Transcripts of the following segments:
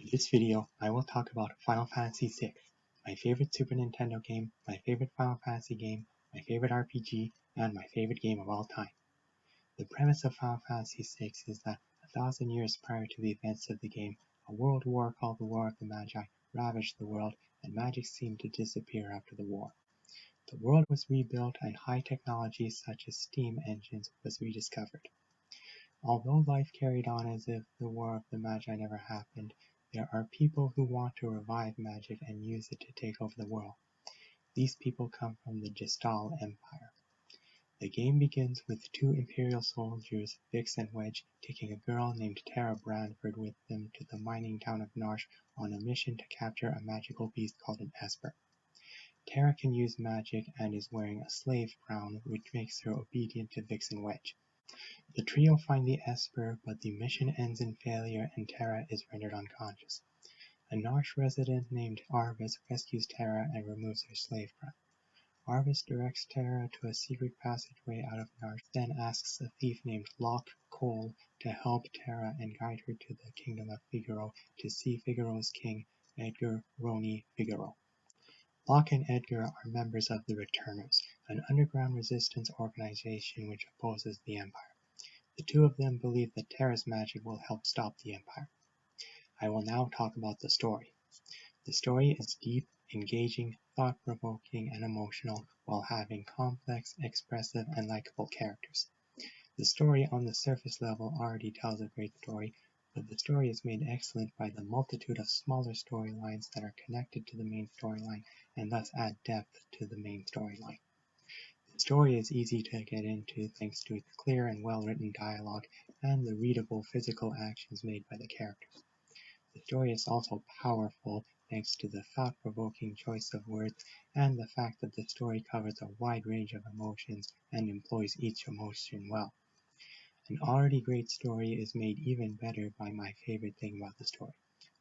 In this video, I will talk about Final Fantasy VI, my favorite Super Nintendo game, my favorite Final Fantasy game, my favorite RPG, and my favorite game of all time. The premise of Final Fantasy VI is that 1,000 years prior to the events of the game, a world war called the War of the Magi ravaged the world, and magic seemed to disappear after the war. The world was rebuilt, and high technology such as steam engines was rediscovered. Although life carried on as if the War of the Magi never happened, there are people who want to revive magic and use it to take over the world. These people come from the Gestal Empire. The game begins with two Imperial soldiers, Vix and Wedge, taking a girl named Terra Branford with them to the mining town of Narshe on a mission to capture a magical beast called an Esper. Terra can use magic and is wearing a slave crown, which makes her obedient to Vix and Wedge. The trio find the Esper, but the mission ends in failure and Terra is rendered unconscious. A Narshe resident named Arvis rescues Terra and removes her slave crown. Arvis directs Terra to a secret passageway out of Narshe, then asks a thief named Locke Cole to help Terra and guide her to the kingdom of Figaro to see Figaro's king, Edgar Roni Figaro. Locke and Edgar are members of the Returners, an underground resistance organization which opposes the Empire. The two of them believe that Terra's magic will help stop the Empire. I will now talk about the story. The story is deep, engaging, thought-provoking, and emotional, while having complex, expressive, and likable characters. The story on the surface level already tells a great story, but the story is made excellent by the multitude of smaller storylines that are connected to the main storyline and thus add depth to the main storyline. The story is easy to get into thanks to its clear and well-written dialogue and the readable physical actions made by the characters. The story is also powerful thanks to the thought-provoking choice of words and the fact that the story covers a wide range of emotions and employs each emotion well. An already great story is made even better by my favorite thing about the story,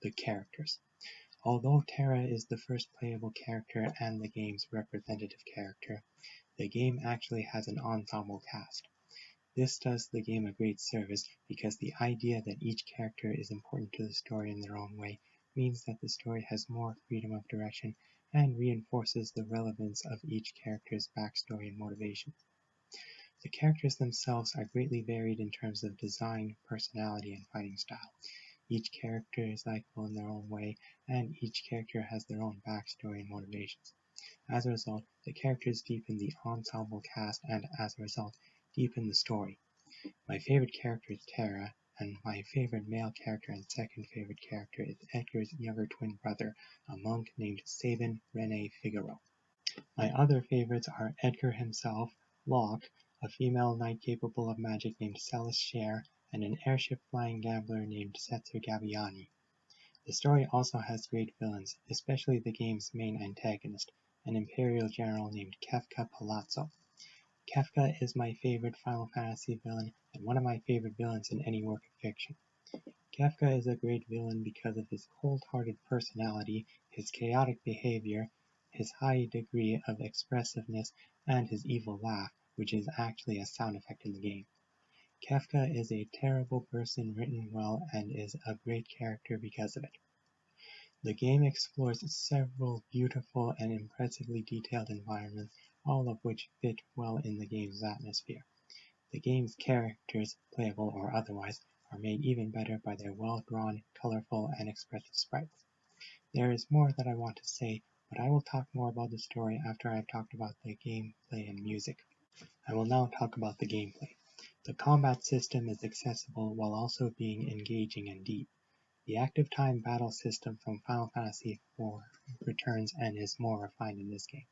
the characters. Although Terra is the first playable character and the game's representative character, the game actually has an ensemble cast. This does the game a great service because the idea that each character is important to the story in their own way means that the story has more freedom of direction and reinforces the relevance of each character's backstory and motivation. The characters themselves are greatly varied in terms of design, personality, and fighting style. Each character is likable in their own way, and each character has their own backstory and motivations. As a result, the characters deepen the ensemble cast and, as a result, deepen the story. My favorite character is Terra, and my favorite male character and second favorite character is Edgar's younger twin brother, a monk named Sabin Rene Figaro. My other favorites are Edgar himself, Locke, a female knight capable of magic named Celis Cher, and an airship flying gambler named Setzer Gaviani. The story also has great villains, especially the game's main antagonist, an Imperial general named Kefka Palazzo. Kefka is my favorite Final Fantasy villain and one of my favorite villains in any work of fiction. Kefka is a great villain because of his cold-hearted personality, his chaotic behavior, his high degree of expressiveness, and his evil laugh, which is actually a sound effect in the game. Kefka is a terrible person written well and is a great character because of it. The game explores several beautiful and impressively detailed environments, all of which fit well in the game's atmosphere. The game's characters, playable or otherwise, are made even better by their well-drawn, colorful, and expressive sprites. There is more that I want to say, but I will talk more about the story after I have talked about the gameplay and music. I will now talk about the gameplay. The combat system is accessible while also being engaging and deep. The active time battle system from Final Fantasy IV returns and is more refined in this game.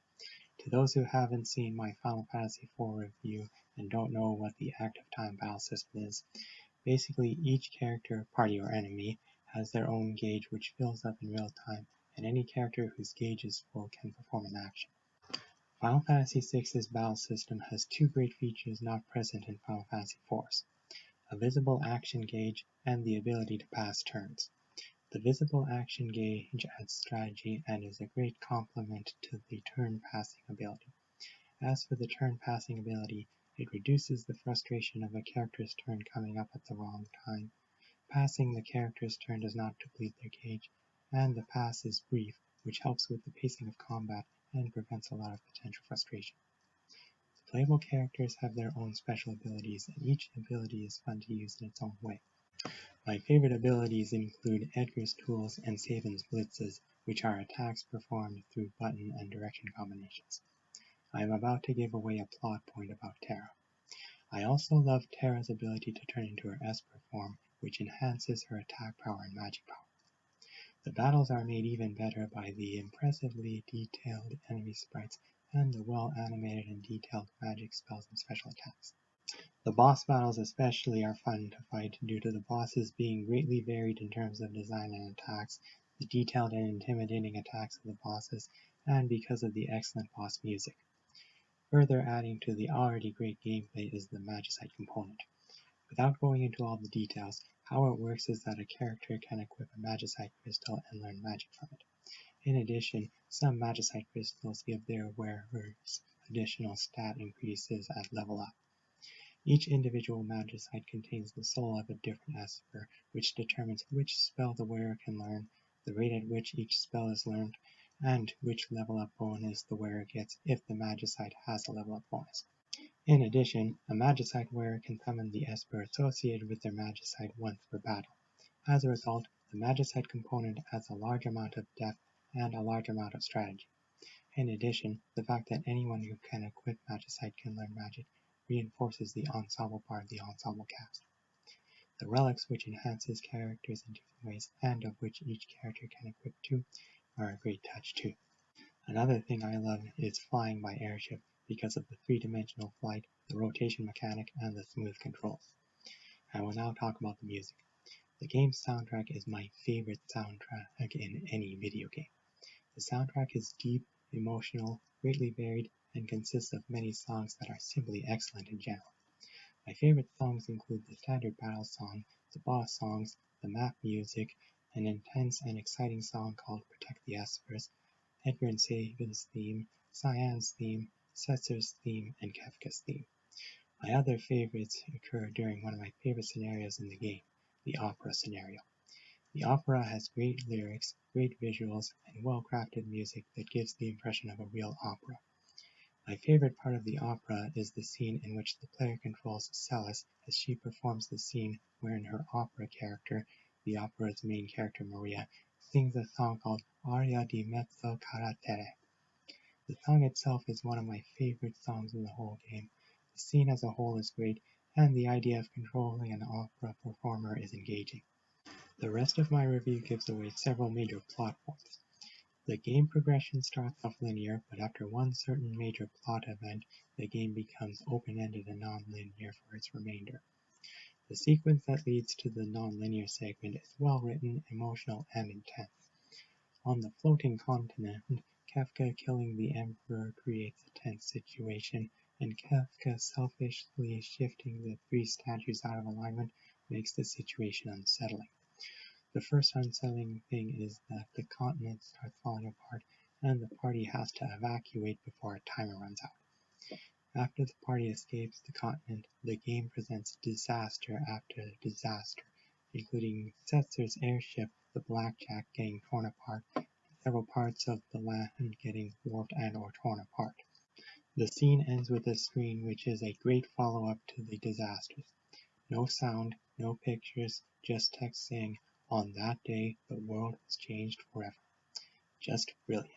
To those who haven't seen my Final Fantasy IV review and don't know what the active time battle system is, basically each character, party, or enemy has their own gauge which fills up in real time, and any character whose gauge is full can perform an action. Final Fantasy VI's battle system has two great features not present in Final Fantasy IV's: a visible action gauge and the ability to pass turns. The visible action gauge adds strategy and is a great complement to the turn passing ability. As for the turn passing ability, it reduces the frustration of a character's turn coming up at the wrong time, Passing the character's turn does not deplete their gauge, and the pass is brief, which helps with the pacing of combat and prevents a lot of potential frustration. The playable characters have their own special abilities, and each ability is fun to use in its own way. My favorite abilities include Edgar's tools and Sabin's blitzes, which are attacks performed through button and direction combinations. I am about to give away a plot point about Terra. I also love Terra's ability to turn into her Esper form, which enhances her attack power and magic power. The battles are made even better by the impressively detailed enemy sprites and the well-animated and detailed magic spells and special attacks. The boss battles especially are fun to fight due to the bosses being greatly varied in terms of design and attacks, the detailed and intimidating attacks of the bosses, and because of the excellent boss music. Further adding to the already great gameplay is the Magicite component. Without going into all the details, how it works is that a character can equip a Magicite crystal and learn magic from it. In addition, some Magicite crystals give their wearers additional stat increases at level up. Each individual Magicite contains the soul of a different Esper, which determines which spell the wearer can learn, the rate at which each spell is learned, and which level up bonus the wearer gets if the Magicite has a level up bonus. In addition, a Magicite wearer can summon the Esper associated with their Magicite once per battle. As a result, the Magicite component adds a large amount of depth and a large amount of strategy. In addition, the fact that anyone who can equip Magicite can learn magic reinforces the ensemble part of the ensemble cast. The relics, which enhances characters in different ways and of which each character can equip two, are a great touch too. Another thing I love is flying by airship because of the three-dimensional flight, the rotation mechanic, and the smooth controls. I will now talk about the music. The game's soundtrack is my favorite soundtrack in any video game. The soundtrack is deep, emotional, greatly varied, and consists of many songs that are simply excellent in general. My favorite songs include the standard battle song, the boss songs, the map music, an intense and exciting song called Protect the Espers, Edgar and Sabin's theme, Cyan's theme, Setzer's theme, and Kefka's theme. My other favorites occur during one of my favorite scenarios in the game, the opera scenario. The opera has great lyrics, great visuals, and well-crafted music that gives the impression of a real opera. My favorite part of the opera is the scene in which the player controls Celis as she performs the scene wherein her opera character, the opera's main character Maria, sings a song called Aria di mezzo carattere. The song itself is one of my favorite songs in the whole game. The scene as a whole is great, and the idea of controlling an opera performer is engaging. The rest of my review gives away several major plot points. The game progression starts off linear, but after one certain major plot event, the game becomes open-ended and non-linear for its remainder. The sequence that leads to the non-linear segment is well written, emotional, and intense. On the floating continent, Kefka killing the Emperor creates a tense situation, and Kefka selfishly shifting the three statues out of alignment makes the situation unsettling. The first unsettling thing is that the continent starts falling apart and the party has to evacuate before a timer runs out. After the party escapes the continent, the game presents disaster after disaster, including Setzer's airship, the Blackjack, getting torn apart, and several parts of the land getting warped and or torn apart. The scene ends with a screen which is a great follow-up to the disasters. No sound, no pictures, just text saying, "On that day, the world was changed forever." Just brilliant.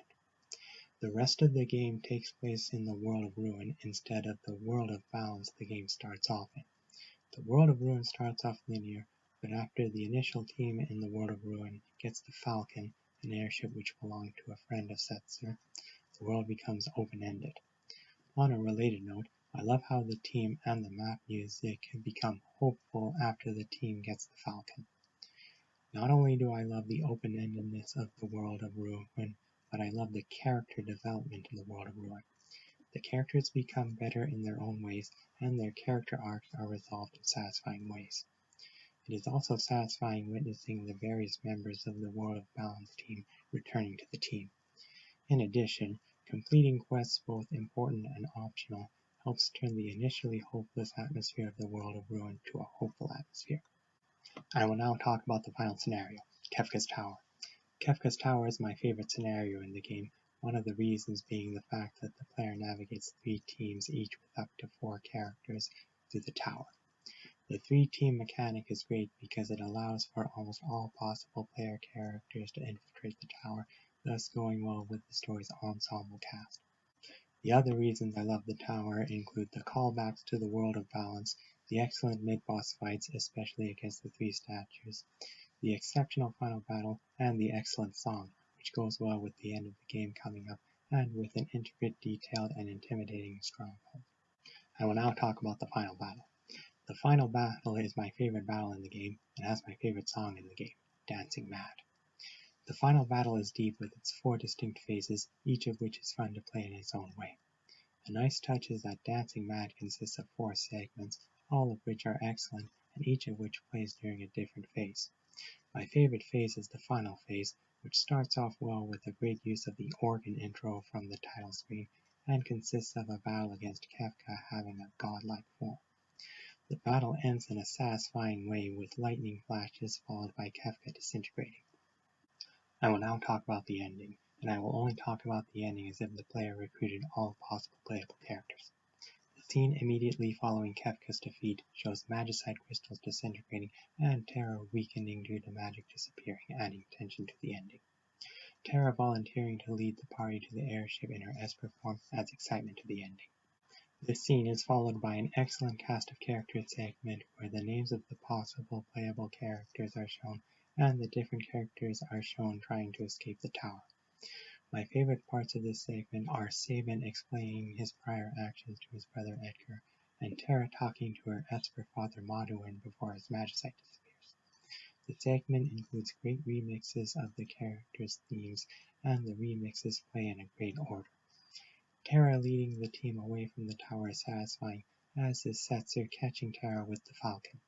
The rest of the game takes place in the World of Ruin instead of the World of Bounds the game starts off in. The World of Ruin starts off linear, but after the initial team in the World of Ruin gets the Falcon, an airship which belonged to a friend of Setzer, the world becomes open-ended. On a related note, I love how the team and the map music become hopeful after the team gets the Falcon. Not only do I love the open-endedness of the World of Ruin, but I love the character development in the World of Ruin. The characters become better in their own ways, and their character arcs are resolved in satisfying ways. It is also satisfying witnessing the various members of the World of Bounds team returning to the team. In addition, completing quests both important and optional helps turn the initially hopeless atmosphere of the World of Ruin to a hopeful atmosphere. I will now talk about the final scenario, Kefka's Tower. Kefka's Tower is my favorite scenario in the game, one of the reasons being the fact that the player navigates 3 teams, each with up to 4 characters, through the tower. The 3-team mechanic is great because it allows for almost all possible player characters to infiltrate the tower, thus going well with the story's ensemble cast. The other reasons I love the tower include the callbacks to the World of Balance, the excellent mid-boss fights, especially against the 3 statues, the exceptional final battle, and the excellent song, which goes well with the end of the game coming up, and with an intricate, detailed, and intimidating stronghold. I will now talk about the final battle. The final battle is my favorite battle in the game, and has my favorite song in the game, Dancing Mad. The final battle is deep with its 4 distinct phases, each of which is fun to play in its own way. A nice touch is that Dancing Mad consists of 4 segments, all of which are excellent, and each of which plays during a different phase. My favorite phase is the final phase, which starts off well with a great use of the organ intro from the title screen, and consists of a battle against Kefka having a godlike form. The battle ends in a satisfying way with lightning flashes followed by Kefka disintegrating. I will now talk about the ending, and I will only talk about the ending as if the player recruited all possible playable characters. The scene immediately following Kefka's defeat shows Magicite crystals disintegrating and Terra weakening due to magic disappearing, adding tension to the ending. Terra volunteering to lead the party to the airship in her Esper form adds excitement to the ending. This scene is followed by an excellent cast of characters segment where the names of the possible playable characters are shown and the different characters are shown trying to escape the tower. My favorite parts of this segment are Sabin explaining his prior actions to his brother Edgar, and Terra talking to her Esper father Maduin before his Magicite disappears. The segment includes great remixes of the characters' themes, and the remixes play in a great order. Terra leading the team away from the tower is satisfying, as is Setzer catching Terra with the Falcon.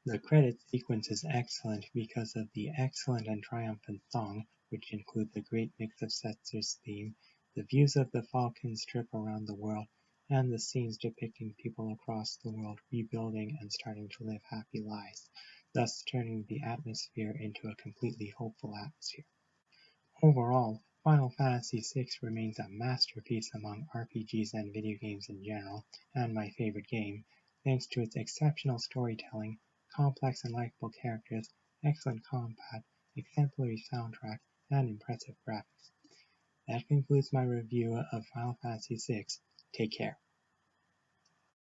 The credit sequence is excellent because of the excellent and triumphant song, which include the great mix of Setzer's theme, the views of the Falcon's trip around the world, and the scenes depicting people across the world rebuilding and starting to live happy lives, thus turning the atmosphere into a completely hopeful atmosphere. Overall, Final Fantasy VI remains a masterpiece among RPGs and video games in general, and my favorite game, thanks to its exceptional storytelling, complex and likable characters, excellent combat, exemplary soundtrack, and impressive graphics. That concludes my review of Final Fantasy VI. Take care.